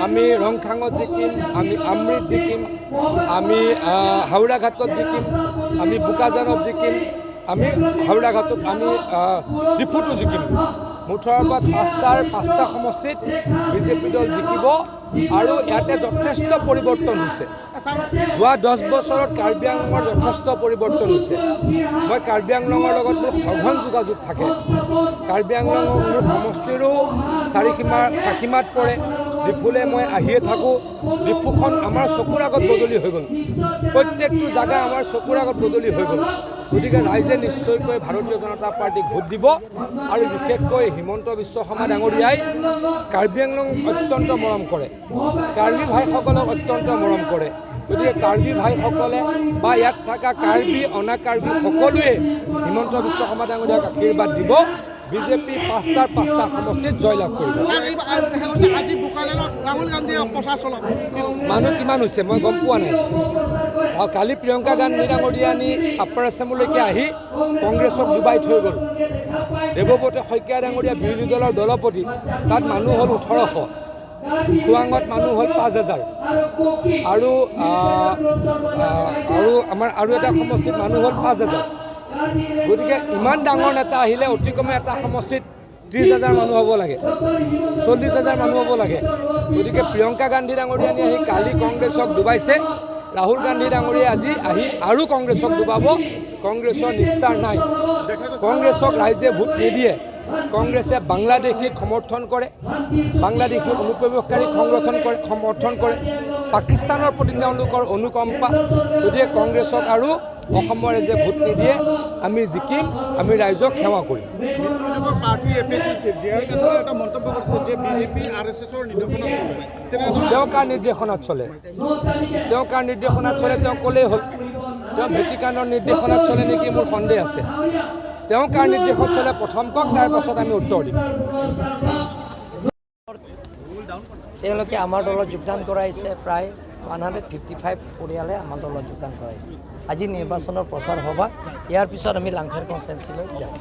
আমি ৰংখাঙত জিকিম, আমি আমৃত জিকিম, আমি হাওড়াঘাটত জিকিম, আমি বোকাজানত জিকিম, আমি হাওড়াঘাটত আমি ডিফুটো জিকিম। মুঠৰ ওপৰত পাঁচটা সমষ্টিত বিজেপি দল জিকিব আৰু ইয়াতে যথেষ্ট পৰিৱৰ্তন হৈছে। যোৱা 10 বছৰত কাৰ্বি আংলঙৰ যথেষ্ট পৰিৱৰ্তন হৈছে। মই কাৰ্বি আংলঙৰ লগত মোৰ সঘন যোগাযোগ থাকে। কাৰ্বি আংলঙৰ মোৰ সমষ্টিৰো চাৰিসীমাত পৰে। ডিফুলৈ মই আহিয়ে থাকোঁ। ডিফুখন আমাৰ চকুৰ আগত বদলি হৈ গ'ল। প্ৰত্যেকটো জাগা আমাৰ চকুৰ আগত বদলি হৈ গ'ল। গতিকে ৰাইজে নিশ্চয়কৈ ভাৰতীয় জনতা পাৰ্টীক ভোট দিব আৰু বিশেষকৈ হিমন্ত বিশ্ব শৰ্মা ডাঙৰীয়াই কাৰ্বি আংলঙক অত্যন্ত মৰম কৰে, কাৰ্বি ভাইসকলক অত্যন্ত মৰম কৰে। গতিকে কাৰ্বি ভাইসকলে বা ইয়াত থকা কাৰ্বি অনা কাৰ্বি সকলোৱে হিমন্ত বিশ্ব শৰ্মা ডাঙৰীয়াক আশীৰ্বাদ দিব। বিজেপি পাঁচটা সমষ্টিত জয়লাভ কৰিব। আজি বোকাজানত ৰাহুল গান্ধীয়ে প্ৰচাৰ চলাব। মানুহ কিমান হৈছে মই গম পোৱা নাই। কালি প্ৰিয়ংকা গান্ধী ডাঙৰীয়া নি আপাৰ আছামলৈকে আহি কংগ্ৰেছক ডুবাই থৈ গ'ল। দেৱব্ৰত শইকীয়া ডাঙৰীয়া বিৰোধী দলৰ দলপতি, তাত মানুহ হ'ল 1800, খোৱাঙত মানুহ হ'ল 5000 আৰু আমাৰ আৰু এটা সমষ্টিত মানুহ হ'ল 5000। গতিকে ইমান ডাঙৰ নেতা আহিলে অতি কমে এটা সমষ্টিত 30,000 মানুহ হ'ব লাগে, 40,000 মানুহ হ'ব লাগে। গতিকে প্ৰিয়ংকা গান্ধী ডাঙৰীয়া আহি কালি কংগ্ৰেছক ডুবাইছে। ৰাহুল গান্ধী ডাঙৰীয়া আজি আহি আৰু কংগ্ৰেছক ডুবাব। কংগ্ৰেছৰ নিস্তাৰ নাই। কংগ্ৰেছক ৰাইজে ভোট নিদিয়ে। কংগ্ৰেছে বাংলাদেশীক সমৰ্থন কৰে, বাংলাদেশী অনুপ্ৰৱেশকাৰীক সমৰ্থন কৰে, পাকিস্তানৰ প্ৰতি তেওঁলোকৰ অনুকম্পা। গতিকে কংগ্ৰেছক আৰু অসমৰ ৰাইজে ভোট নিদিয়ে। আমি জিকিম, আমি ৰাইজক সেৱা কৰিম। তেওঁ কাৰ নিৰ্দেশনাত চলে? তেওঁ কাৰ নিৰ্দেশনাত চলে তেওঁ ক'লেই হ'ল। তেওঁ ভেটিকানৰ নিৰ্দেশনাত চলে নেকি মোৰ সন্দেহ আছে। তেওঁ কাৰ নিৰ্দেশত চলে প্ৰথম কওক, তাৰ পাছত আমি উত্তৰ দিম। তেওঁলোকে আমাৰ দলত যোগদান কৰাইছে। প্ৰায় 155 পৰিয়ালে আমাৰ দলত যোগদান কৰাইছে। আজি নিৰ্বাচনৰ প্ৰচাৰ সভা, ইয়াৰ পিছত আমি লাংখেৰ কনষ্টিটুৱেঞ্চিলৈ যাম।